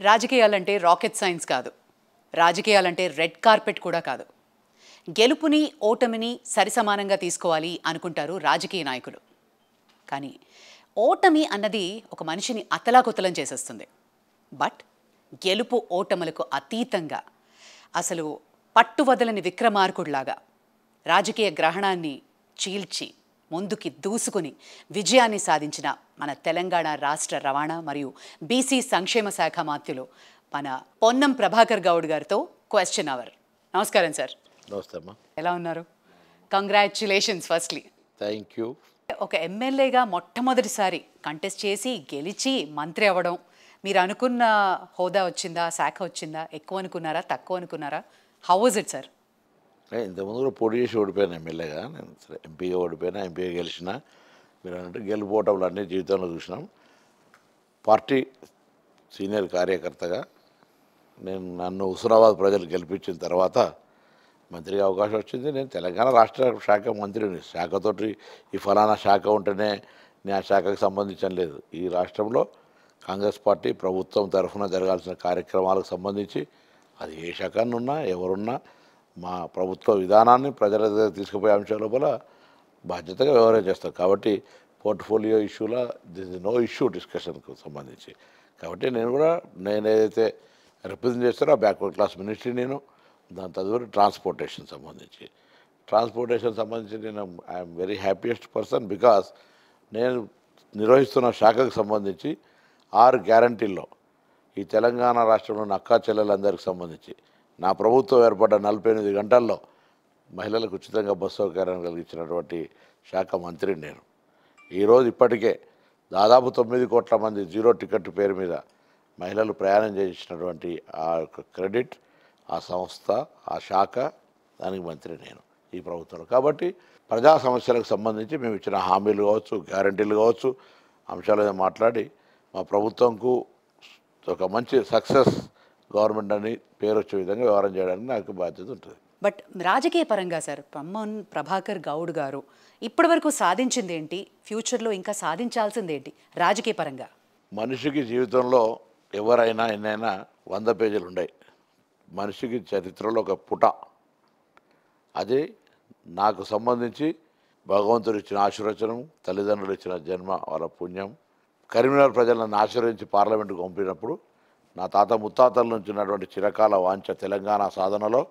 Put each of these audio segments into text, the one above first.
రాజకీయాలంటే rocket science కాదు. రాజకీయాలంటే red carpet కూడా కాదు. గెలుపుని ఓటమిని సరిసమానంగా తీసుకోవాలి అనుకుంటారు రాజకీయ నాయకులు. కానీ ఓటమి అన్నది ఒక మనిషిని అతలాకుతలం చేసేస్తుంది. బట్ గెలుపు ఓటములకు అతీతంగా అసలు పట్టువదలని విక్రమార్కుడిలాగా రాజకీయ గ్రహణాన్ని చీల్చి ముందుకి దూసుకుని విజయాన్ని సాధించిన మన తెలంగాణ రాష్ట్ర రవాణా మరియు బీసీ సంక్షేమ శాఖ మంత్రులు మన పొన్నం ప్రభాకర్ గౌడ్ గారితో క్వశ్చన్ అవర్. నమస్కారం సార్. నమస్తే అమ్మా. ఎలా ఉన్నారు? Congratulations firstly. Thank you. ఒక ఎమ్మెల్యేగా మొట్టమొదటిసారి కంటెస్ట్ చేసి గెలిచి మంత్రి అవ్వడం, మీరు అనుకున్న హోదా వచ్చిందా, శాఖ వచ్చిందా? ఎక్కువ అనుకున్నారా, తక్కువ అనుకున్నారా? How was it sir? ఇంతకుముందు కూడా పోటీ చేసి ఓడిపోయాను ఎమ్మెల్యేగా. నేను సరే ఎంపీగా ఓడిపోయినా, ఎంపీగా గెలిచిన. మీరు అంటే గెలుపోవటంలో అన్ని జీవితంలో చూసినాం. పార్టీ సీనియర్ కార్యకర్తగా నన్ను హుస్నాబాద్ ప్రజలు గెలిపించిన తర్వాత మంత్రిగా అవకాశం వచ్చింది. నేను తెలంగాణ రాష్ట్ర శాఖ మంత్రిని. శాఖతోటి ఈ ఫలానా శాఖ ఉంటేనే నేను ఆ శాఖకు సంబంధించిన లేదు. ఈ రాష్ట్రంలో కాంగ్రెస్ పార్టీ ప్రభుత్వం తరఫున జరగాల్సిన కార్యక్రమాలకు సంబంధించి అది ఏ శాఖనున్నా ఎవరున్నా మా ప్రభుత్వ విధానాన్ని ప్రజల దగ్గర తీసుకుపోయే అంశాల లోపల బాధ్యతగా వ్యవహారం చేస్తారు. కాబట్టి పోర్ట్ఫోలియో ఇష్యూల దిస్ ఇస్ నో ఇష్యూ డిస్కషన్కు సంబంధించి. కాబట్టి నేను ఏదైతే రిప్రజెంట్ చేస్తారో ఆ బ్యాక్వర్డ్ క్లాస్ మినిస్ట్రీ నేను, దాని తదుపరి ట్రాన్స్పోర్టేషన్ సంబంధించి నేను I'm very happiest person. Because నేను నిర్వహిస్తున్న శాఖకు సంబంధించి 6 గ్యారంటీల్లో ఈ తెలంగాణ రాష్ట్రంలోని అక్కా చెల్లెలందరికీ సంబంధించి నా ప్రభుత్వం ఏర్పడ్డ 48 గంటల్లో మహిళలకు ఉచితంగా బస్సు సౌకర్యం కలిగించినటువంటి శాఖ మంత్రిని నేను. ఈరోజు ఇప్పటికే దాదాపు 9 కోట్ల మంది జీరో టికెట్ పేరు మీద మహిళలు ప్రయాణం చేసినటువంటి ఆ యొక్క క్రెడిట్, ఆ సంస్థ, ఆ శాఖ, దానికి మంత్రి నేను ఈ ప్రభుత్వంలో. కాబట్టి ప్రజా సమస్యలకు సంబంధించి మేము ఇచ్చిన హామీలు కావచ్చు, గ్యారంటీలు కావచ్చు, అంశాల మీద మాట్లాడి మా ప్రభుత్వంకు ఒక మంచి సక్సెస్ గవర్నమెంట్ అని పేరు వచ్చే విధంగా వ్యవహారం చేయడానికి నాకు బాధ్యత ఉంటుంది. బట్ రాజకీయ పరంగా సార్, పొన్నం ప్రభాకర్ గౌడ్ గారు ఇప్పటి వరకు సాధించింది ఏంటి? ఫ్యూచర్లో ఇంకా సాధించాల్సింది ఏంటి రాజకీయ పరంగా? మనిషికి జీవితంలో ఎవరైనా ఎన్నైనా 100 పేజీలు ఉన్నాయి. మనిషికి చరిత్రలో ఒక పుట. అది నాకు సంబంధించి భగవంతుడు ఇచ్చిన ఆశీర్వచనం, తల్లిదండ్రులు ఇచ్చిన జన్మ, వాళ్ళ పుణ్యం. కరీంనగర్ ప్రజలను ఆశీర్వదించి పార్లమెంటుకు పంపినప్పుడు నా తాత ముత్తాతల నుంచి ఉన్నటువంటి చిరకాల వాంఛ తెలంగాణ సాధనలో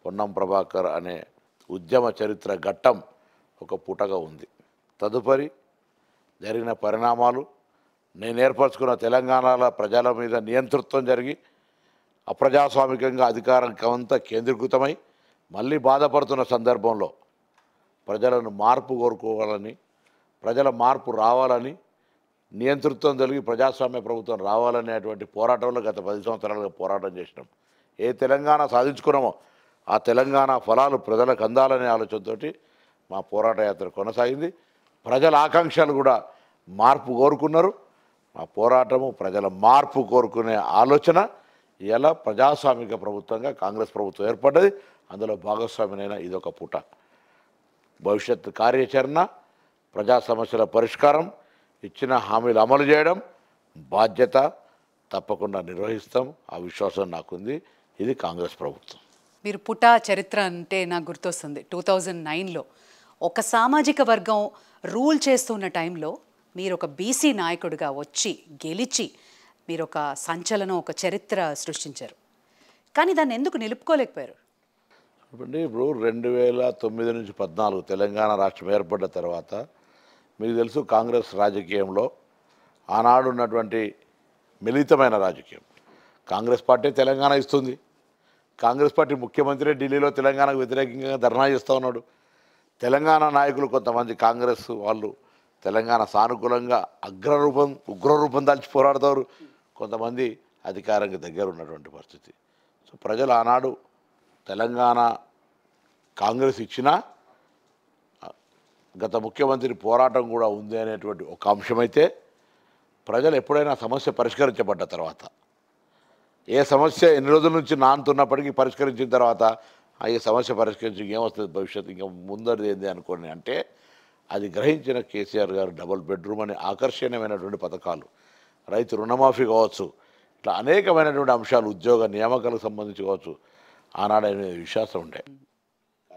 పొన్నం ప్రభాకర్ అనే ఉద్యమ చరిత్ర ఘట్టం ఒక పుటగా ఉంది. తదుపరి జరిగిన పరిణామాలు, నేను ఏర్పరచుకున్న తెలంగాణలో ప్రజల మీద నియంతృత్వం జరిగి అప్రజాస్వామికంగా అధికారం అంతా కేంద్రీకృతమై మళ్ళీ బాధపడుతున్న సందర్భంలో ప్రజలను మార్పు కోరుకోవాలని, ప్రజల మార్పు రావాలని, నియంతృత్వం కలిగి ప్రజాస్వామ్య ప్రభుత్వం రావాలనేటువంటి పోరాటంలో గత 10 సంవత్సరాలుగా పోరాటం చేసినాం. ఏ తెలంగాణ సాధించుకున్నామో ఆ తెలంగాణ ఫలాలు ప్రజలకు అందాలనే ఆలోచనతోటి మా పోరాట యాత్ర కొనసాగింది. ప్రజల ఆకాంక్షలు కూడా మార్పు కోరుకున్నారు. మా పోరాటము ప్రజల మార్పు కోరుకునే ఆలోచన ఇలా ప్రజాస్వామిక ప్రభుత్వంగా కాంగ్రెస్ ప్రభుత్వం ఏర్పడ్డది. అందులో భాగస్వామినైనా ఇదొక పుట. భవిష్యత్తు కార్యాచరణ, ప్రజా సమస్యల పరిష్కారం, ఇచ్చిన హామీలు అమలు చేయడం బాధ్యత, తప్పకుండా నిర్వహిస్తాం. ఆ విశ్వాసం నాకుంది. ఇది కాంగ్రెస్ ప్రభుత్వం. మీరు పుటా చరిత్ర అంటే నాకు గుర్తొస్తుంది, 2009లో ఒక సామాజిక వర్గం రూల్ చేస్తున్న టైంలో మీరు ఒక బీసీ నాయకుడిగా వచ్చి గెలిచి మీరు ఒక సంచలనం, ఒక చరిత్ర సృష్టించారు. కానీ దాన్ని ఎందుకు నిలుపుకోలేకపోయారు? ఇప్పుడు 2009 నుంచి 14 తెలంగాణ రాష్ట్రం ఏర్పడ్డ తర్వాత మీకు తెలుసు, కాంగ్రెస్ రాజకీయంలో ఆనాడు ఉన్నటువంటి మిళితమైన రాజకీయం. కాంగ్రెస్ పార్టీ తెలంగాణ ఇస్తుంది. కాంగ్రెస్ పార్టీ ముఖ్యమంత్రి ఢిల్లీలో తెలంగాణకు వ్యతిరేకంగా ధర్నా చేస్తూ ఉన్నాడు. తెలంగాణ నాయకులు కొంతమంది కాంగ్రెస్ వాళ్ళు తెలంగాణ సానుకూలంగా ఉగ్రరూపం దాల్చి పోరాడతారు. కొంతమంది అధికారానికి దగ్గర ఉన్నటువంటి పరిస్థితి. సో ప్రజలు ఆనాడు తెలంగాణ కాంగ్రెస్ ఇచ్చినా గత ముఖ్యమంత్రి పోరాటం కూడా ఉంది అనేటువంటి ఒక అంశమైతే, ప్రజలు ఎప్పుడైనా సమస్య పరిష్కరించబడ్డ తర్వాత, ఏ సమస్య ఎన్ని రోజుల నుంచి నానుతున్నప్పటికీ పరిష్కరించిన తర్వాత ఈ సమస్య పరిష్కరించి ఏమొస్తుంది భవిష్యత్తు, ఇంకా ముందరిది ఏంది అనుకోండి అంటే, అది గ్రహించిన కేసీఆర్ గారు డబుల్ బెడ్రూమ్ అనే ఆకర్షణీయమైనటువంటి పథకాలు, రైతు రుణమాఫీ కావచ్చు, ఇట్లా అనేకమైనటువంటి అంశాలు ఉద్యోగ నియామకాలకు సంబంధించి కావచ్చు ఆనాడు ఆయన విశ్వాసం ఉండే,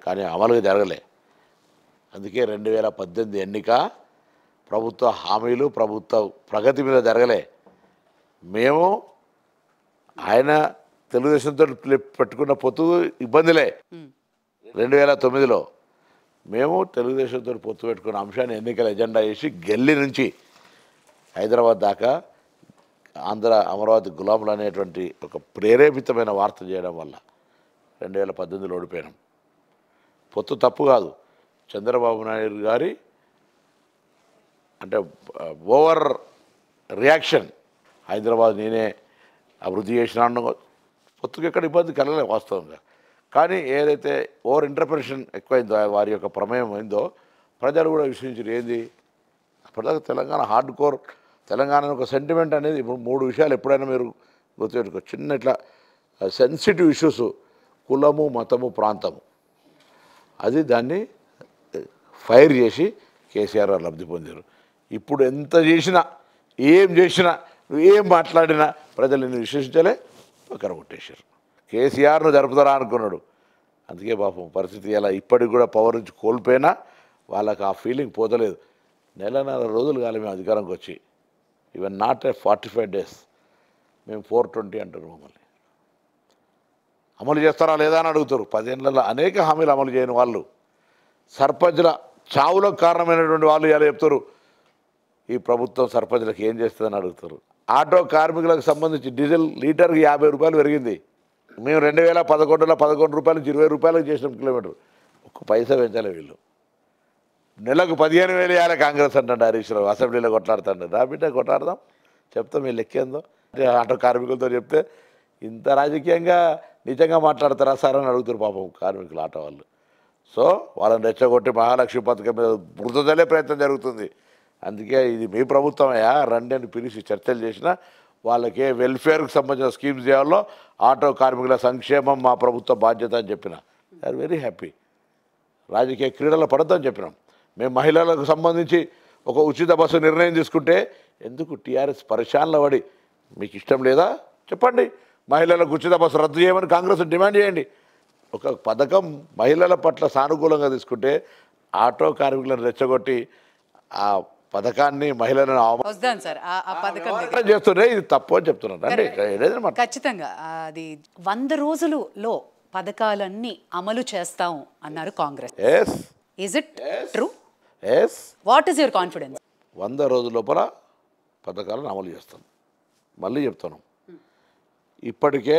కానీ అమలుగా జరగలే. అందుకే 2018 ఎన్నిక ప్రభుత్వ హామీలు ప్రభుత్వ ప్రగతి మీద జరగలే. మేము ఆయన తెలుగుదేశంతో పెట్టుకున్న పొత్తు ఇబ్బందిలే. 2009లో మేము తెలుగుదేశంతో పొత్తు పెట్టుకున్న అంశాన్ని ఎన్నికల ఎజెండా చేసి గల్లీ నుంచి హైదరాబాద్ దాకా ఆంధ్ర అమరావతి గులాములు అనేటువంటి ఒక ప్రేరేపితమైన వార్త చేయడం వల్ల 2018లో ఓడిపోయినాం. పొత్తు తప్పు కాదు, చంద్రబాబు నాయుడు గారి అంటే ఓవర్ రియాక్షన్. హైదరాబాద్ నేనే అభివృద్ధి చేసినాను, పొత్తుకు ఎక్కడ ఇబ్బంది కలగలే వాస్తవంగా. కానీ ఏదైతే ఓవర్ ఇంటర్ప్రిటేషన్ ఎక్కువైందో, వారి యొక్క ప్రమేయం అయిందో ప్రజలు కూడా విశ్వసించారు. ఏంది అప్పటిదాకా తెలంగాణ హార్డ్ కోర్ తెలంగాణ ఒక సెంటిమెంట్ అనేది. ఇప్పుడు 3 విషయాలు ఎప్పుడైనా మీరు గుర్తుపెట్టుకో, చిన్న ఇట్లా సెన్సిటివ్ ఇష్యూస్, కులము మతము ప్రాంతము, అది దాన్ని ఫైర్ చేసి కేసీఆర్ లబ్ధి పొందారు. ఇప్పుడు ఎంత చేసినా ఏం చేసినా నువ్వు ఏం మాట్లాడినా ప్రజలు నిన్ను విశ్వసించలే, పక్కన కొట్టేశారు. కేసీఆర్ను జరుపుతారా అనుకున్నాడు. అందుకే పాపం పరిస్థితి ఎలా ఇప్పటికి కూడా పవర్ నుంచి కోల్పోయినా వాళ్ళకి ఆ ఫీలింగ్ పోతలేదు. 4 రోజులు కాలే మేము అధికారంకి వచ్చి, ఈవెన్ నాట్ 45 days, మేము 420 అంటారు. మమ్మల్ని అమలు చేస్తారా లేదా అని అడుగుతారు. 10 ఏళ్లలో అనేక హామీలు అమలు చేయని వాళ్ళు, సర్పంచ్ల చావులకు కారణమైనటువంటి వాళ్ళు ఇలా చెప్తారు ఈ ప్రభుత్వం సర్పంచ్లకు ఏం చేస్తుందని అడుగుతారు. ఆటో కార్మికులకు సంబంధించి డీజిల్ లీటర్కి 50 రూపాయలు పెరిగింది. మేము 2011లో 11 రూపాయల నుంచి 20 రూపాయలకు చేసినాం కిలోమీటర్. ఒక్క పైసా పెంచాలి వీళ్ళు. నెలకు 15,000 వేయాలి కాంగ్రెస్ అంటాడు హరీష్ రావు, అసెంబ్లీలో కొట్లాడుతాడు. రా బిడ్డ కొట్లాడదాం, చెప్తాం మీ లెక్కేందో. ఆటో కార్మికులతో చెప్తే ఇంత రాజకీయంగా నిజంగా మాట్లాడతారా సార్ అని అడుగుతారు పాపం కార్మికులు ఆటో వాళ్ళు. సో వాళ్ళని రెచ్చగొట్టి మహాలక్ష్మి పథకం మీద బురదలే ప్రయత్నం జరుగుతుంది. అందుకే ఇది మీ ప్రభుత్వమయ్యా రండి అని పిలిచి చర్చలు చేసినా వాళ్ళకి వెల్ఫేర్కి సంబంధించిన స్కీమ్స్ చేయాలో ఆటో కార్మికుల సంక్షేమం మా ప్రభుత్వ బాధ్యత అని చెప్పిన. They are very happy. రాజకీయ క్రీడలో పడద్దని చెప్పినాం. మేము మహిళలకు సంబంధించి ఒక ఉచిత బస్సు నిర్ణయం తీసుకుంటే ఎందుకు టీఆర్ఎస్ పరిశానలో పడి మీకు ఇష్టం లేదా చెప్పండి, మహిళలకు ఉచిత బస్సు రద్దు చేయమని కాంగ్రెస్ డిమాండ్ చేయండి. ఒక పథకం మహిళల పట్ల సానుకూలంగా తీసుకుంటే ఆటో కార్మికులను రెచ్చగొట్టి ఆ పథకాన్ని మహిళలను వస్తాను సార్ ఆ పథకం చేస్తుంటే ఇది తప్పు అని చెప్తున్నాను. అంటే ఖచ్చితంగా అది 100 రోజులలో పథకాలన్నీ అమలు చేస్తాం అన్నారు Congress. Is it true? What is your confidence? 100 రోజుల లోపల పథకాలను అమలు చేస్తాం. మళ్ళీ చెప్తాను, ఇప్పటికే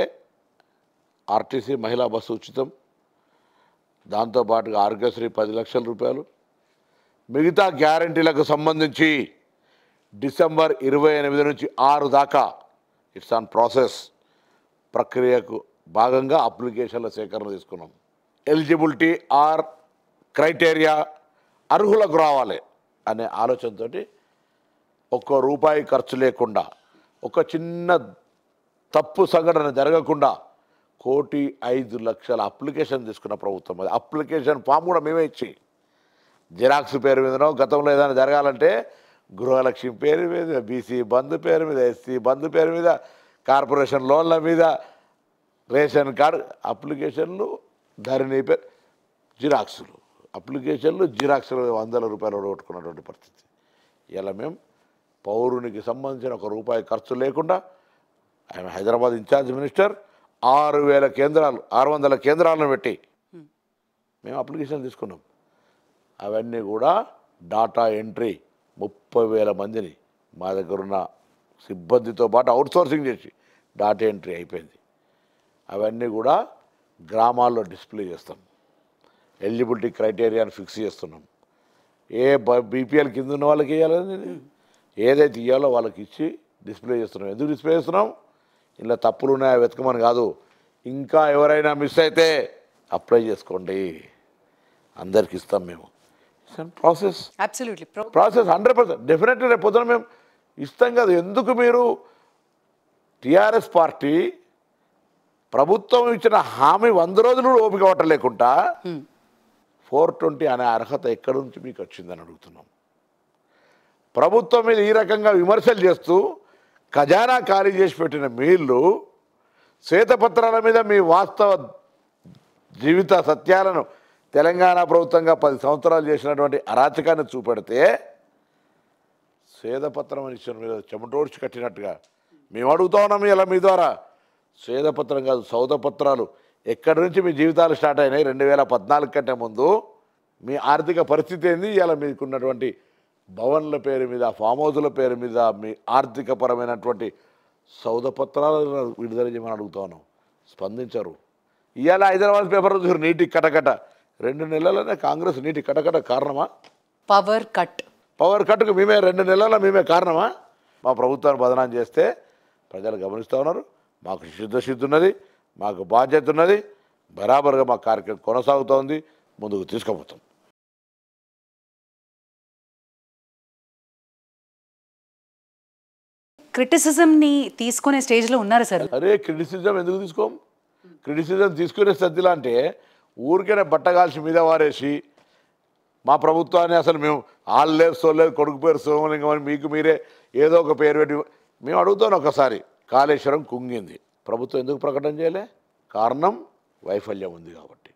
ఆర్టీసీ మహిళా బస్సు ఉచితం, దాంతోపాటుగా ఆరోగ్యశ్రీ 10 లక్షల రూపాయలు, మిగతా గ్యారంటీలకు సంబంధించి డిసెంబర్ 28 నుంచి 6 దాకా ఇట్స్ ఆన్ ప్రాసెస్. ప్రక్రియకు భాగంగా అప్లికేషన్ల సేకరణ తీసుకున్నాం. ఎలిజిబిలిటీ ఆర్ క్రైటీరియా అర్హులకు రావాలి అనే ఆలోచనతో ₹1 ఖర్చు లేకుండా, ఒక చిన్న తప్పు సంఘటన జరగకుండా 1,05,00,000 అప్లికేషన్ తీసుకున్న ప్రభుత్వం. అది అప్లికేషన్ ఫామ్ కూడా మేమే ఇచ్చి, జిరాక్స్ పేరు మీదనో గతంలో ఏదైనా జరగాలంటే గృహలక్ష్మి పేరు మీద, బీసీ బంధు పేరు మీద, ఎస్సీ బంధు పేరు మీద, కార్పొరేషన్ లోన్ల మీద, రేషన్ కార్డు అప్లికేషన్లు, ధరణి పేరు, జిరాక్సులు, అప్లికేషన్లు జిరాక్సులు ₹100 కొట్టుకున్నటువంటి పరిస్థితి. ఇలా మేము పౌరునికి సంబంధించిన ₹1 ఖర్చు లేకుండా, ఆయన హైదరాబాద్ ఇన్ఛార్జ్ మినిస్టర్ 6,000 కేంద్రాలు 600 కేంద్రాలను పెట్టి మేము అప్లికేషన్ తీసుకున్నాం. అవన్నీ కూడా డాటా ఎంట్రీ 30,000 మందిని మా దగ్గర ఉన్న సిబ్బందితో పాటు అవుట్సోర్సింగ్ చేసి డాటా ఎంట్రీ అయిపోయింది. అవన్నీ కూడా గ్రామాల్లో డిస్ప్లే చేస్తాం. ఎలిజిబిలిటీ క్రైటీరియాని ఫిక్స్ చేస్తున్నాం. ఏ బీపీఎల్ కింద ఉన్న వాళ్ళకి ఇవ్వాలని ఏదైతే ఇవ్వాలో వాళ్ళకి ఇచ్చి డిస్ప్లే చేస్తున్నాం. ఎందుకు డిస్ప్లే చేస్తున్నాం? ఇలా తప్పులు ఉన్నాయా వెతకమని కాదు, ఇంకా ఎవరైనా మిస్ అయితే అప్లై చేసుకోండి, అందరికి ఇస్తాం మేము. ప్రాసెస్ ప్రాసెస్ 100% డెఫినెట్లీ రేపు పొద్దున మేము ఇస్తాం కదా. ఎందుకు మీరు టీఆర్ఎస్ పార్టీ ప్రభుత్వం ఇచ్చిన హామీ 100 రోజులు ఓపిక పట్టలేకుండా 420 అనే అర్హత ఎక్కడి నుంచి మీకు వచ్చిందని అడుగుతున్నాం. ప్రభుత్వం మీద ఈ రకంగా విమర్శలు చేస్తూ ఖజానా ఖాళీ చేసి పెట్టిన మీళ్ళు శ్వేతపత్రాల మీద మీ వాస్తవ జీవిత సత్యాలను తెలంగాణ ప్రభుత్వంగా 10 సంవత్సరాలు చేసినటువంటి అరాచకాన్ని చూపెడితే శ్వేతపత్రం అని ఇచ్చిన మీద చెమటోడ్చి కట్టినట్టుగా మేము అడుగుతా ఉన్నాం. ఇలా మీ ద్వారా శ్వేతపత్రం కాదు, సౌదపత్రాలు ఎక్కడి నుంచి మీ జీవితాలు స్టార్ట్ అయినాయి? 2014 కంటే ముందు మీ ఆర్థిక పరిస్థితి ఏంది? ఇలా మీకున్నటువంటి భవన్ల పేరు మీద, ఫామ్ హౌస్ల పేరు మీద మీ ఆర్థికపరమైనటువంటి సౌదపత్రాలను విడుదల చేయమని అడుగుతా ఉన్నాం. స్పందించరు. ఇవాళ హైదరాబాద్ పేపర్ చూసారు, నీటి కటకట. 2 నెలలనే కాంగ్రెస్ నీటి కటకట కారణమా? పవర్ కట్కు మేమే 2 నెలల మేమే కారణమా? మా ప్రభుత్వాన్ని బదనాం చేస్తే ప్రజలు గమనిస్తూ ఉన్నారు. మాకు సిద్ధశుద్ధి ఉన్నది, మాకు బాధ్యత ఉన్నది, బరాబర్గా మా కార్యక్రమం కొనసాగుతోంది, ముందుకు తీసుకుపోతాం. క్రిటిసిజంని తీసుకునే స్టేజ్లో ఉన్నారు సార్. అరే క్రిటిసిజం ఎందుకు తీసుకోం? క్రిటిసిజం తీసుకునే స్థితిలో అంటే ఊరికైనా బట్టగాల్చి మీద వారేసి మా ప్రభుత్వాన్ని అసలు మేము ఆళ్ళలేదు సోలేదు కొడుకు పేరు సోమలింగం అని మీకు మీరే ఏదో ఒక పేరు పెట్టి మేము అడుగుతాను. ఒకసారి కాళేశ్వరం కుంగింది, ప్రభుత్వం ఎందుకు ప్రకటన చేయలే? కారణం వైఫల్యం ఉంది కాబట్టి.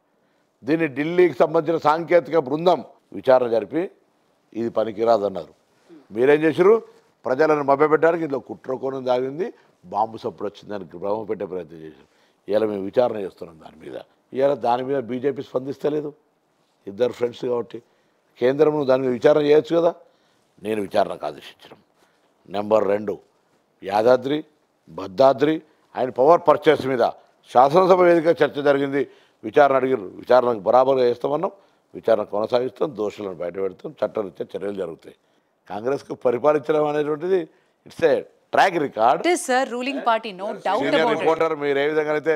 దీన్ని ఢిల్లీకి సంబంధించిన సాంకేతిక బృందం విచారణ జరిపి ఇది పనికిరాదన్నారు. మీరేం చేశారు? ప్రజలను మభ్యపెట్టడానికి ఇందులో కుట్రకోణం దాగింది, బాంబు సప్పుడు వచ్చిందని భ్రమ పెట్టే ప్రయత్నం చేశారు. ఇలా మేము విచారణ చేస్తున్నాం దాని మీద. ఇవాళ దాని మీద బీజేపీ స్పందిస్తలేదు. ఇద్దరు ఫ్రెండ్స్ కాబట్టి కేంద్రం దాని మీద విచారణ చేయొచ్చు కదా. నేను విచారణకు ఆదేశించడం. నెంబర్ 2, యాదాద్రి భద్రాద్రి ఆయన పవర్ పర్చేస్ మీద శాసనసభ వేదిక చర్చ జరిగింది. విచారణ అడిగారు, విచారణకు బరాబర్గా చేస్తామన్నాం. విచారణ కొనసాగిస్తాం, దోషులను బయటపెడతాం, చట్టరీత్యా చర్యలు జరుగుతాయి. కాంగ్రెస్కు పరిపాలించడం అనేటువంటిది it's a track record. Ruling party, no doubt senior about it. Reporter మీరు ఏ విధంగా అయితే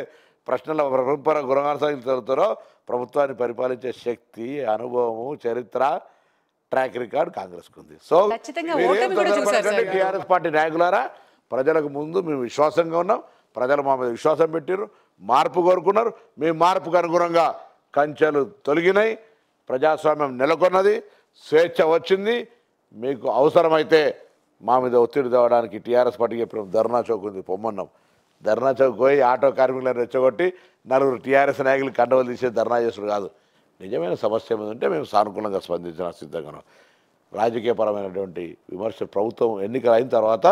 ప్రశ్నల పరంపర గుణగానసాగుతారో ప్రభుత్వాన్ని పరిపాలించే శక్తి, అనుభవము, చరిత్ర, ట్రాక్ రికార్డ్ కాంగ్రెస్కు ఉంది. సో ఖచ్చితంగా ఓటమి కూడా చూశారు సార్. టీఆర్ఎస్ పార్టీ నాయకులారా, ప్రజలకు ముందు మేము విశ్వాసంగా ఉన్నాం. ప్రజలు మా మీద విశ్వాసం పెట్టారు, మార్పు కోరుకున్నారు. మేము మార్పుకు అనుగుణంగా కంచెలు తొలగినాయి, ప్రజాస్వామ్యం నెలకొన్నది, స్వేచ్ఛ వచ్చింది. మీకు అవసరమైతే మా మీద ఒత్తిడి తేవడానికి టీఆర్ఎస్ పార్టీకి చెప్పినాం. ధర్నా చౌక్ ఉంది, పొమ్మన్నాం. ధర్నా చౌక్ పోయి ఆటో కార్మికులను రెచ్చగొట్టి 4 టీఆర్ఎస్ నాయకులు కండవలు తీసే ధర్నా చేసుడు కాదు. నిజమైన సమస్య మీద ఉంటే మేము సానుకూలంగా స్పందించిన సిద్ధంగా ఉన్నాం. రాజకీయపరమైనటువంటి విమర్శ ప్రభుత్వం ఎన్నికలు అయిన తర్వాత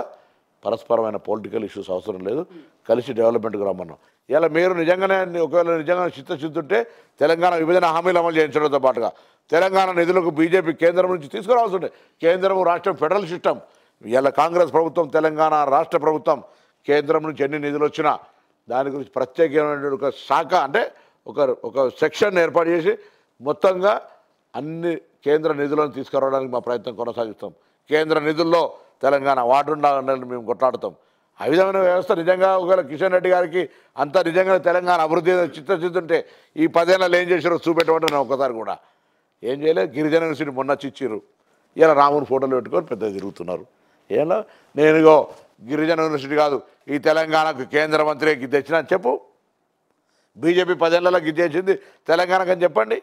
పరస్పరమైన పొలిటికల్ ఇష్యూస్ అవసరం లేదు, కలిసి డెవలప్మెంట్కి రమ్మన్నాం. ఇలా మీరు నిజంగానే ఒకవేళ నిజంగా చిత్తశుద్ధి ఉంటే తెలంగాణ విభజన హామీలు అమలు చేయించడంతో పాటుగా తెలంగాణ నిధులకు బీజేపీ కేంద్రం నుంచి తీసుకురావాల్సి ఉంటే, కేంద్రం రాష్ట్రం ఫెడరల్ సిస్టమ్. ఇలా కాంగ్రెస్ ప్రభుత్వం, తెలంగాణ రాష్ట్ర ప్రభుత్వం కేంద్రం నుంచి ఎన్ని నిధులు వచ్చినా దాని గురించి ప్రత్యేకమైన ఒక శాఖ అంటే ఒక సెక్షన్ ఏర్పాటు చేసి మొత్తంగా అన్ని కేంద్ర నిధులను తీసుకురావడానికి మా ప్రయత్నం కొనసాగిస్తాం. కేంద్ర నిధుల్లో తెలంగాణ వాడుండాలని మేము కొట్లాడుతాం. ఆ విధమైన వ్యవస్థ నిజంగా ఒకవేళ కిషన్ రెడ్డి గారికి అంతా నిజంగా తెలంగాణ అభివృద్ధి చిత్తశుద్ధి ఉంటే ఈ 10 ఏళ్ళలో ఏం చేశారో చూపెట్టమంటే నేను ఒకసారి కూడా ఏం చేయలేదు. గిరిజన యూనివర్సిటీ మొన్న చిచ్చిర్రు, ఇలా రాముని ఫోటోలు పెట్టుకొని పెద్దగా తిరుగుతున్నారు. ఏమో నేనుగో గిరిజన యూనివర్సిటీ కాదు, ఈ తెలంగాణకు కేంద్ర మంత్రికి తెచ్చినా చెప్పు. బీజేపీ 10 ఏళ్లలో గిద్దేసింది తెలంగాణకు అని చెప్పండి.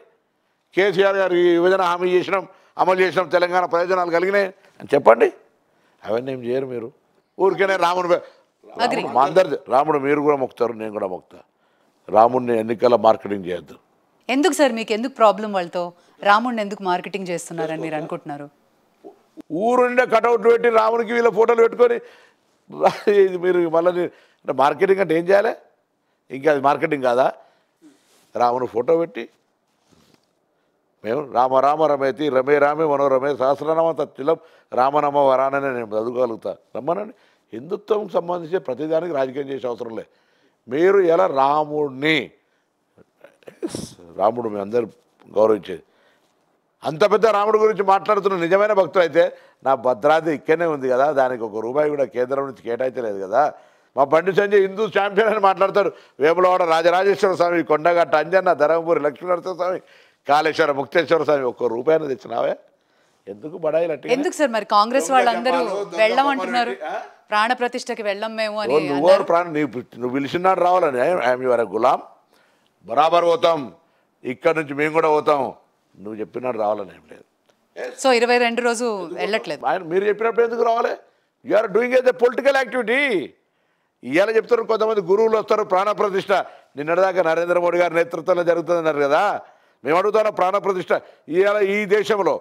కేసీఆర్ గారు ఈ విభజన హామీ చేసినాం, అమలు చేసినాం, తెలంగాణ ప్రయోజనాలు కలిగినాయి అని చెప్పండి. అవన్నీ ఏం చేయరు మీరు. ఊరికేనే రాముడు మా అందరిది రాముడు మీరు కూడా మొక్కుతారు, నేను కూడా మొక్కుతా. రాముడిని ఎన్నికల మార్కెటింగ్ చేయొద్దు. ఎందుకు సార్, మీకు ఎందుకు ప్రాబ్లం వాళ్ళతో? రాముడిని ఎందుకు మార్కెటింగ్ చేస్తున్నారని మీరు అనుకుంటున్నారు? ఊరుండే కటౌట్ పెట్టి రామునికి వీళ్ళ ఫోటోలు పెట్టుకొని ఇది మీరు మళ్ళీ అంటే మార్కెటింగ్ అంటే ఏం చేయాలి? ఇంకా అది మార్కెటింగ్ కాదా? రాముని ఫోటో పెట్టి మేము రామ రామ రమేతి రమే రామే మనోరమే సహస్రనామ తత్తులం రామనామ వరానని నేను చదువుకోగలుగుతా. రమ్మనండి. హిందుత్వంకి సంబంధించి ప్రతిదానికి రాజకీయం చేసే అవసరం లేదు. మీరు ఎలా రాముడు మీ అందరు గౌరవించేది. అంత పెద్ద రాముడి గురించి మాట్లాడుతున్న నిజమైన భక్తులు అయితే నా భద్రాద్రి ఇక్కడనే ఉంది కదా, దానికి ₹1 కూడా కేంద్రం నుంచి కేటాయించలేదు కదా. మా బండి సంజయ్ హిందూ ఛాంపియన్ అని మాట్లాడతారు. వేములవాడ రాజరాజేశ్వర స్వామి, కొండగట్ట అంజన్న, ధర్మపురి లక్ష్మీనరసింహ స్వామి, కాళేశ్వర ముక్తేశ్వర స్వామి ₹1 తెచ్చినావే. ఎందుకు బడాయిలు అంటే? ఎందుకు సార్ మరి కాంగ్రెస్ వాళ్ళందరూ వెళ్ళమంటున్నారు? ప్రాణ ప్రతిష్టకి వెళ్ళం మేము అని. నువ్వు ప్రాణం నువ్వు పిలిచినాడు రావాలని. ఐఎమ్ యువర్ గులాం, బరాబర్ పోతాం. ఇక్కడ నుంచి మేము కూడా పోతాం. నువ్వు చెప్పినాడు రావాలని ఏం లేదు. సో 22 రోజు వెళ్ళట్లేదు. ఆయన మీరు చెప్పినప్పుడు ఎందుకు రావాలి? You are doing as a political activity. ఇవాళ చెప్తారు కొంతమంది గురువులు వస్తారు ప్రాణప్రతిష్ఠ. నిన్నటిదాకా నరేంద్ర మోడీ గారి నేతృత్వంలో జరుగుతుందన్నారు కదా. మేము అడుగుతున్నాం ప్రాణప్రతిష్ఠ. ఇవాళ ఈ దేశంలో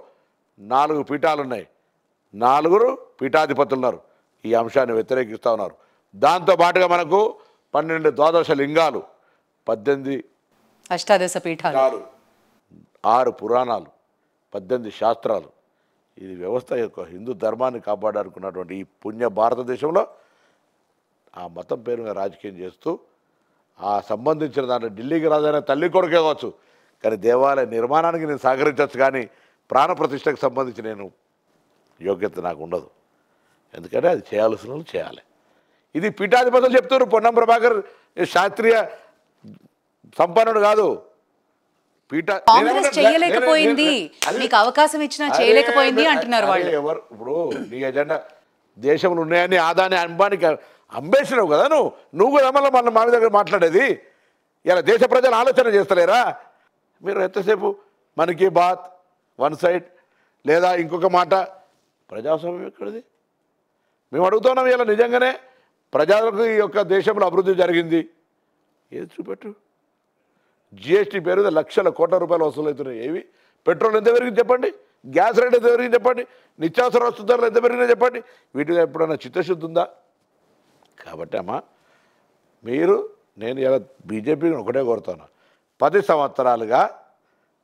4 పీఠాలు ఉన్నాయి, 4 పీఠాధిపతులు ఉన్నారు. ఈ అంశాన్ని వ్యతిరేకిస్తూ ఉన్నారు. దాంతో పాటుగా మనకు 12 ద్వాదశ లింగాలు, 18 అష్టాదశ పీఠాలు, 6 పురాణాలు, 18 శాస్త్రాలు. ఇది వ్యవస్థ యొక్క హిందూ ధర్మాన్ని కాపాడాలనుకున్నటువంటి ఈ పుణ్య భారతదేశంలో ఆ మతం పేరు మీద రాజకీయం చేస్తూ ఆ సంబంధించిన దాంట్లో ఢిల్లీకి రాజైన తల్లి కొడుకే కావచ్చు, కానీ దేవాలయ నిర్మాణానికి నేను సహకరించవచ్చు, కానీ ప్రాణప్రతిష్టకు సంబంధించి నేను యోగ్యత నాకు ఉండదు. ఎందుకంటే అది చేయాల్సిన వాళ్ళు చేయాలి. ఇది పీఠాధిపతులు చెప్తున్నారు. పొన్నం ప్రభాకర్ శాస్త్రీయ సంపన్నుడు కాదు. కాంగ్రెస్ చేయలేకపోయింది, మీకు అవకాశం ఇచ్చినా చేయలేకపోయింది అంటున్నారు వాళ్ళు. ఎవరు ఇప్పుడు నీ ఎజెండా దేశంలో ఉన్నాయని ఆదాని అంబానికి అంబేసినావు కదా నువ్వు కూడా మళ్ళీ మా దగ్గర మాట్లాడేది. ఇలా దేశ ప్రజలు ఆలోచన చేస్తలేరా? మీరు ఎంతసేపు మనకి బాత్ వన్ సైడ్ లేదా ఇంకొక మాట. ప్రజాస్వామ్యం ఎక్కడిది? మేము అడుగుతున్నాం. ఇలా నిజంగానే ప్రజలకు ఈ యొక్క దేశంలో అభివృద్ధి జరిగింది ఏది చూపెట్టు. జిఎస్టీ పేరు లక్షల కోట్ల రూపాయలు వసూలు అవుతున్నాయి. ఏవి? పెట్రోల్ ఎంత పెరిగింది చెప్పండి, గ్యాస్ రేట్ ఎంత పెరిగింది చెప్పండి, నిత్యావసర వస్తు ధరలు ఎంత పెరిగినాయి చెప్పండి. వీటిలో ఎప్పుడన్నా చిత్తశుద్ధి ఉందా? కాబట్టి అమ్మా నేను ఇలా బీజేపీని ఒకటే కోరుతాను, 10 సంవత్సరాలుగా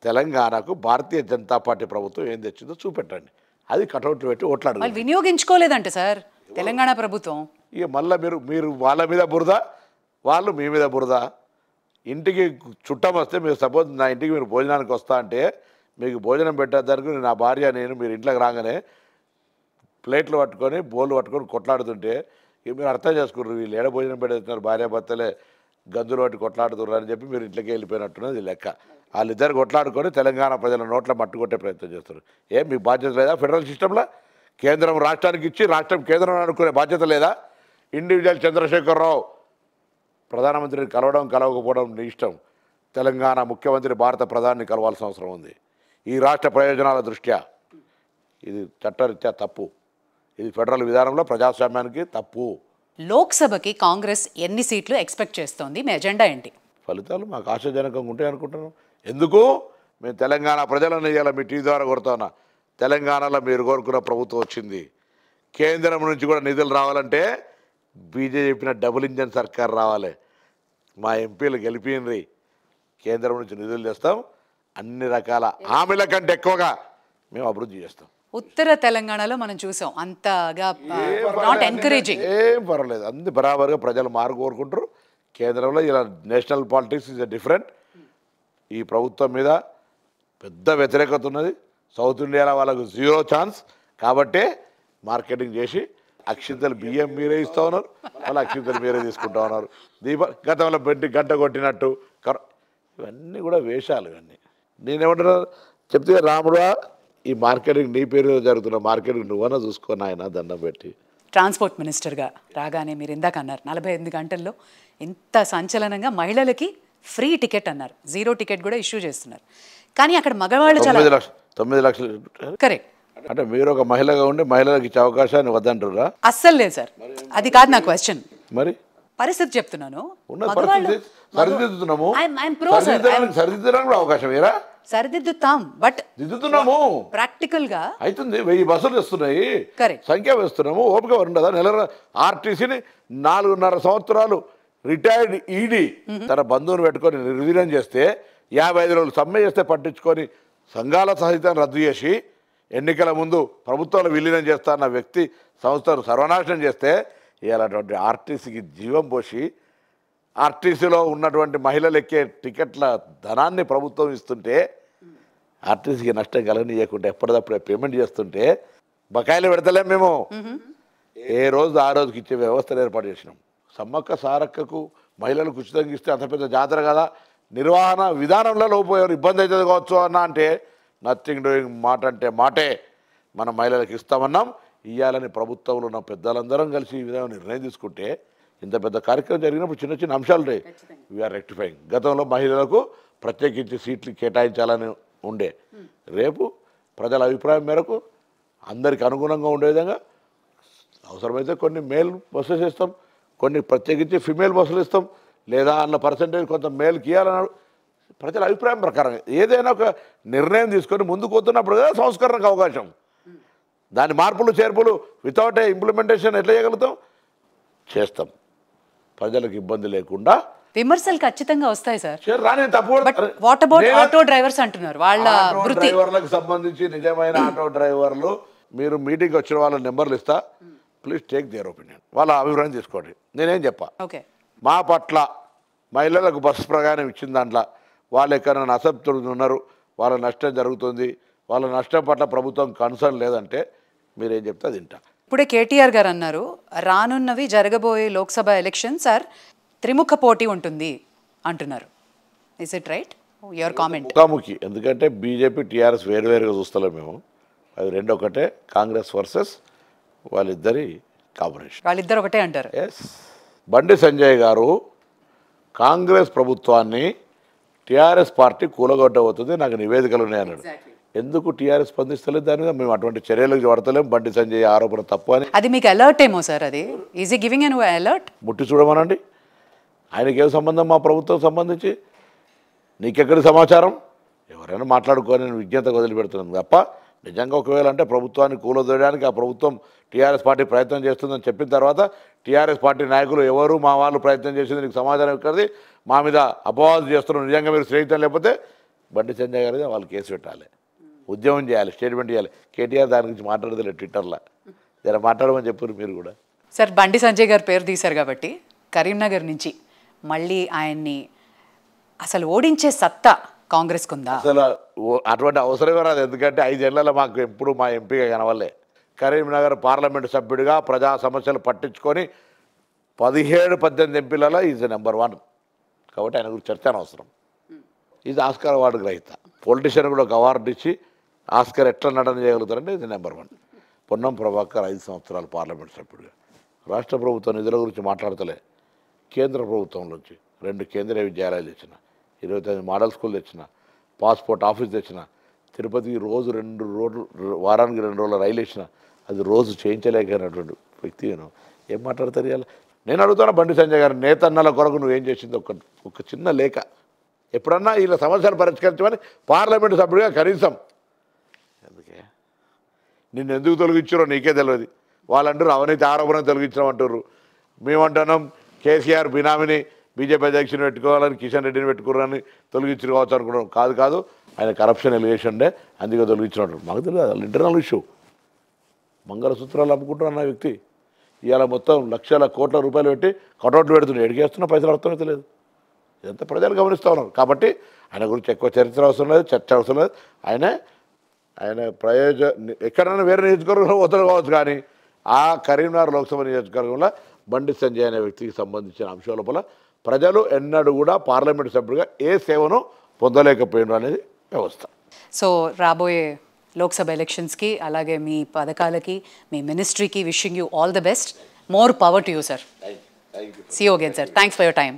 తెలంగాణకు భారతీయ జనతా పార్టీ ప్రభుత్వం ఏం తెచ్చిందో చూపెట్టండి. అది కటౌట్లు పెట్టి ఓట్లాడు. వినియోగించుకోలేదంటే సార్ తెలంగాణ ప్రభుత్వం. ఇక మళ్ళీ మీరు వాళ్ళ మీద బురద, వాళ్ళు మీ మీద బురద. ఇంటికి చుట్టం వస్తే మీరు సపోజ్ నా ఇంటికి మీరు భోజనానికి వస్తా అంటే మీకు భోజనం పెట్టేదానికి నా భార్య నేను మీరు ఇంట్లోకి రాగానే ప్లేట్లు పట్టుకొని బోళ్ళు పట్టుకొని కొట్లాడుతుంటే ఇక మీరు అర్థం చేసుకున్నారు వీళ్ళు ఏడ భోజనం పెట్టేస్తున్నారు, భార్యాభర్తలే గంజులు పట్టి కొట్లాడుతున్నారు అని చెప్పి మీరు ఇంట్లోకి వెళ్ళిపోయినట్టున్నది లెక్క. వాళ్ళిద్దరు కొట్లాడుకొని తెలంగాణ ప్రజల నోట్ల మట్టు కొట్టే ప్రయత్నం చేస్తారు. మీకు బాధ్యత లేదా? ఫెడరల్ సిస్టంలో కేంద్రం రాష్ట్రానికి ఇచ్చి రాష్ట్రం కేంద్రం అనుకునే బాధ్యత లేదా? ఇండివిజువల్ చంద్రశేఖరరావు ప్రధానమంత్రిని కలవకపోవడం నీ ఇష్టం. తెలంగాణ ముఖ్యమంత్రి భారత ప్రధాని కలవాల్సిన అవసరం ఉంది. ఈ రాష్ట్ర ప్రయోజనాల దృష్ట్యా ఇది చట్టరీత్యా తప్పు. ఇది ఫెడరల్ విధానంలో ప్రజాస్వామ్యానికి తప్పు. లోక్సభకి కాంగ్రెస్ ఎన్ని సీట్లు ఎక్స్పెక్ట్ చేస్తోంది? మీ ఎజెండా ఏంటి? ఫలితాలు మాకు ఆశాజనకంగా ఉంటాయి అనుకుంటున్నాం. ఎందుకు? మేము తెలంగాణ ప్రజలను ఇవాళ మీ టీ ద్వారా కోరుతున్నా. తెలంగాణలో మీరు కోరుకున్న ప్రభుత్వం వచ్చింది. కేంద్రం నుంచి కూడా నిధులు రావాలంటే బీజేపీ చెప్పిన డబుల్ ఇంజన్ సర్కార్ రావాలి. మా ఎంపీలు గెలిపినరి కేంద్రం నుంచి నిధులు తెస్తాం. అన్ని రకాల హామీల కంటే ఎక్కువగా మేము అభివృద్ధి చేస్తాం. ఉత్తర తెలంగాణలో మనం చూసాం అంతగా నాట్ ఎంకరేజింగ్. ఏం పర్వాలేదు, అన్ని బరాబర్గా ప్రజలు మారు కోరుకుంటారు. కేంద్రంలో ఇలా నేషనల్ పాలిటిక్స్ ఇస్ డిఫరెంట్. ఈ ప్రభుత్వం మీద పెద్ద వ్యతిరేకత ఉన్నది. సౌత్ ఇండియాలో వాళ్ళకు 0 ఛాన్స్. కాబట్టే మార్కెటింగ్ చేసి అక్షింతలు బియ్యం మీరే ఇస్తూ ఉన్నారు, వాళ్ళు అక్షింతలు మీరే తీసుకుంటా ఉన్నారు. గతంలో పెట్టి గంట కొట్టినట్టు ఇవన్నీ కూడా వేషాలు. ఇవన్నీ నేనేమంటున్నా చెప్తే రాముడా ఈ మార్కెటింగ్ నీ పేరు జరుగుతున్న మార్కెటింగ్ నువ్వన్నా చూసుకొని ఆయన దండం పెట్టి. ట్రాన్స్పోర్ట్ మినిస్టర్గా రాగానే మీరు ఇందాక అన్నారు 48 గంటల్లో ఇంత సంచలనంగా మహిళలకి ఫ్రీ టికెట్ అన్నారు, 0 టికెట్ కూడా ఇష్యూ చేస్తున్నారు. కానీ అక్కడ మగవాళ్ళు చాలా 9 లక్షలు కరెక్ట్. అంటే మీరు ఒక మహిళగా ఉండి మహిళలకు ఇచ్చే అవకాశాన్ని వద్దంటారా? అస్సలు లేదు సార్, అది కాదు నా క్వశ్చన్. మరి పరిస్థితి చెప్తున్నాను, సరిదిద్దుతున్నాము. సరిదిద్దడానికి కూడా అవకాశం ఏరా? సరిదిద్దుతాం, బట్ దిద్దుతున్నాము. ప్రాక్టికల్ గా అవుతుంది. 1000 బస్సులు వస్తున్నాయి, సంఖ్య వేస్తున్నాము. ఓపిక ఉండదా? నెల ఆర్టీసీని 4.5 సంవత్సరాలు రిటైర్డ్ ఈడీ తన బంధువుని పెట్టుకొని నిర్వీర్యం చేస్తే 55 రోజులు సమ్మె చేస్తే పట్టించుకొని సంఘాల సహితం రద్దు చేసి ఎన్నికల ముందు ప్రభుత్వాలు విలీనం చేస్తాన్న వ్యక్తి సంస్థను సర్వనాశనం చేస్తే ఇలాంటి ఆర్టీసీకి జీవం పోసి ఆర్టీసీలో ఉన్నటువంటి మహిళలు ఎక్కే టికెట్ల ధనాన్ని ప్రభుత్వం ఇస్తుంటే ఆర్టీసీకి నష్టం కలగనీయకుండా ఎప్పటికప్పుడే పేమెంట్ చేస్తుంటే బకాయిలు పెడతలేం మేము. ఏ రోజు ఆ రోజుకి ఇచ్చే వ్యవస్థను ఏర్పాటు చేసినాం. సమ్మక్క సారక్కకు మహిళలకు ఉచితంగా ఇస్తే అంత పెద్ద జాతర కదా, నిర్వహణ విధానంలో లోపోయారు, ఇబ్బంది అవుతుంది కావచ్చు అన్న అంటే నథింగ్ డూయింగ్. మాట అంటే మాటే. మనం మహిళలకు ఇస్తామన్నాం. ఇవ్వాలని ప్రభుత్వంలో ఉన్న పెద్దలందరం కలిసి ఈ విధంగా నిర్ణయం తీసుకుంటే ఇంత పెద్ద కార్యక్రమం జరిగినప్పుడు చిన్న చిన్న అంశాలు ఉంటాయి. We are rectifying. గతంలో మహిళలకు ప్రత్యేకించి సీట్లు కేటాయించాలని ఉండే, రేపు ప్రజల అభిప్రాయం మేరకు అందరికి అనుగుణంగా ఉండే విధంగా అవసరమైతే కొన్ని మేల్ బస్సెస్ ఇస్తాం, కొన్ని ప్రత్యేకించి ఫిమేల్ బస్సులు ఇస్తాం, లేదా అన్న పర్సంటేజ్ కొంత మేల్కి ఇవ్వాలన్నాడు. ప్రజల అభిప్రాయం ప్రకారం ఏదైనా ఒక నిర్ణయం తీసుకొని ముందుకు పోతున్నప్పుడు కదా సంస్కరణకు అవకాశం. దాని మార్పులు చేర్పులు వితౌట్ ఇంప్లిమెంటేషన్ ఎట్లా చేయగలుగుతాం? చేస్తాం. ప్రజలకు ఇబ్బంది లేకుండా విమర్శలు ఖచ్చితంగా వస్తాయి సార్. రాని తప్పు. వాట్ అబౌట్ ఆటో డ్రైవర్స్ అంటున్నారు, వాళ్ళ డ్రైవర్లకు సంబంధించి నిజమైన ఆటో డ్రైవర్లు మీరు మీటింగ్ వచ్చిన వాళ్ళ నెంబర్లు ఇస్తా, ప్లీజ్ టేక్ దేర్ ఒపీనియన్, వాళ్ళ అభిప్రాయం తీసుకోండి. నేనేం చెప్పా, ఓకే మా పట్ల మహిళలకు బస్సు ప్రయాణం ఇచ్చిన దాంట్లో వాళ్ళు ఎక్కడైనా అసంతృప్తులు ఉన్నారు, వాళ్ళ నష్టం జరుగుతుంది, వాళ్ళ నష్టం పట్ల ప్రభుత్వం కన్సర్న్ లేదంటే మీరేం చెప్తే అది వింటా. ఇప్పుడే కేటీఆర్ గారు అన్నారు, రానున్నవి జరగబోయే లోక్సభ ఎలక్షన్ సార్ త్రిముఖ పోటీ ఉంటుంది అంటున్నారు. Is it right? Your comment. ముఖాముఖి, ఎందుకంటే బీజేపీ టీఆర్ఎస్ వేరువేరుగా చూస్తలేం మేము, అది రెండు ఒకటే, కాంగ్రెస్ వర్సెస్ వాళ్ళిద్దరి కాంబినేషన్. వాళ్ళిద్దరు ఒకటే అంటారు. ఎస్. బండి సంజయ్ గారు కాంగ్రెస్ ప్రభుత్వాన్ని టీఆర్ఎస్ పార్టీ కూలగొట్టబోతుంది, నాకు నివేదికలు ఉన్నాయన్నాడు. ఎందుకు టీఆర్ఎస్ స్పందిస్తలేదు దాని మీద? మేము అటువంటి చర్యలకు పడతలేం, బండి సంజయ్ ఆరోపణ తప్పు అని. అది మీకు అలర్ట్ ఏమో సార్, అది ఈజ్ ఈ గివింగ్ ఎన్ అలర్ట్? ముట్టి చూడమనండి, ఆయనకేం సంబంధం మా ప్రభుత్వం సంబంధించి? నీకెక్కడి సమాచారం? ఎవరైనా మాట్లాడుకొని నేను విజ్ఞతకు వదిలిపెడుతున్నాను తప్ప, నిజంగా ఒకవేళ అంటే ప్రభుత్వాన్ని కూలదోయడానికి ఆ ప్రభుత్వం టీఆర్ఎస్ పార్టీ ప్రయత్నం చేస్తుందని చెప్పిన తర్వాత టీఆర్ఎస్ పార్టీ నాయకులు ఎవరు మా వాళ్ళు ప్రయత్నం చేసింది నీకు సమాచారం ఎక్కడిది, మా మీద అపవాదు చేస్తున్నారు, నిజంగా మీరు స్నేహితులు లేకపోతే బండి సంజయ్ గారి వాళ్ళు కేసు పెట్టాలి, ఉద్యమం చేయాలి, స్టేట్మెంట్ చేయాలి. కేటీఆర్ దాని గురించి మాట్లాడలేదు ట్విట్టర్లో, జర మాట్లాడమని చెప్పారు మీరు కూడా. సార్ బండి సంజయ్ గారు పేరు తీశారు కాబట్టి కరీంనగర్ నుంచి మళ్ళీ ఆయన్ని అసలు ఓడించే సత్తా కాంగ్రెస్కు ఉందా? అసలు అటువంటి అవసరమే రాదు, ఎందుకంటే 5 ఏళ్లలో మాకు ఎప్పుడు మా ఎంపీగా కనవల్లే. కరీంనగర్ పార్లమెంటు సభ్యుడిగా ప్రజా సమస్యలు పట్టించుకొని 17-18 ఎంపీలలో ఈజ్ నెంబర్ 1. కాబట్టి ఆయన గురించి చర్చ అనవసరం. ఇది ఆస్కార్ అవార్డు గ్రహీత. పొలిటీషియన్ కూడా ఒక అవార్డు ఇచ్చి ఆస్కార్ ఎట్లా నటన చేయగలుగుతారంటే ఇది నెంబర్ 1. పొన్నం ప్రభాకర్ 5 సంవత్సరాలు పార్లమెంటు సభ్యుడిగా రాష్ట్ర ప్రభుత్వ నిధుల గురించి మాట్లాడతలే, కేంద్ర ప్రభుత్వంలోంచి 2 కేంద్రీయ విద్యాలయాలు తెచ్చిన, 25 మోడల్ స్కూల్ తెచ్చిన, పాస్పోర్ట్ ఆఫీస్ తెచ్చిన, తిరుపతికి రోజు 2 రోజులు వారానికి 2 రోజుల రైలు వేసిన, అది రోజు చేయించలేకపోయినటువంటి వ్యక్తి. నేను ఏం మాట్లాడతారు ఇవాళ? నేను అడుగుతాను బండి సంజయ్ గారు, నేతన్నల కొరకు నువ్వేం చేసింది ఒక చిన్న లేఖ ఎప్పుడన్నా వీళ్ళ సమస్యలు పరిష్కరించమని పార్లమెంటు సభ్యుడిగా కనీసం. అందుకే నిన్ను ఎందుకు తొలగించారో నీకే తెలియదు. వాళ్ళంటారు అవినీతి ఆరోపణ తొలగించడం అంటారు, మేమంటున్నాం కేసీఆర్ బినామీని బీజేపీ అధ్యక్షుని పెట్టుకోవాలని కిషన్ రెడ్డిని పెట్టుకోవాలని తొలగించు కావచ్చు అనుకున్నాం. కాదు, ఆయన కరప్షన్ ఎలిగేషన్ ఉండే అందుకే తొలగించినట్టు. మాకు తెలియదు, ఇంటర్నల్ ఇష్యూ. మంగళసూత్రాలు అమ్ముకుంటున్న వ్యక్తి ఇవాళ మొత్తం లక్షల కోట్ల రూపాయలు పెట్టి కటౌట్లు పెడుతున్నాడు, ఎడిగేస్తున్నా పైసలు అర్థమే తెలియదు. ఇదంతా ప్రజలు గమనిస్తూ ఉన్నారు. కాబట్టి ఆయన గురించి ఎక్కువ చరిత్ర అవసరం లేదు, చర్చ అవసరం లేదు. ఆయన ఎక్కడైనా వేరే నియోజకవర్గంలో పోతాడు కావచ్చు, కానీ ఆ కరీంనగర్ లోక్సభ నియోజకవర్గంలో బండి సంజయ్ అనే వ్యక్తికి సంబంధించిన అంశం లోపల ప్రజలు ఎన్నడూ కూడా పార్లమెంటు సభ్యుడిగా ఏ సేవను పొందలేకపోయినారు అనేది వ్యవస్థ. సో రాబోయే లోక్సభ ఎలక్షన్స్కి అలాగే మీ పథకాలకి మీ మినిస్ట్రీకి wishing you all the best. More power to you sir. See you again sir. Thanks for your time.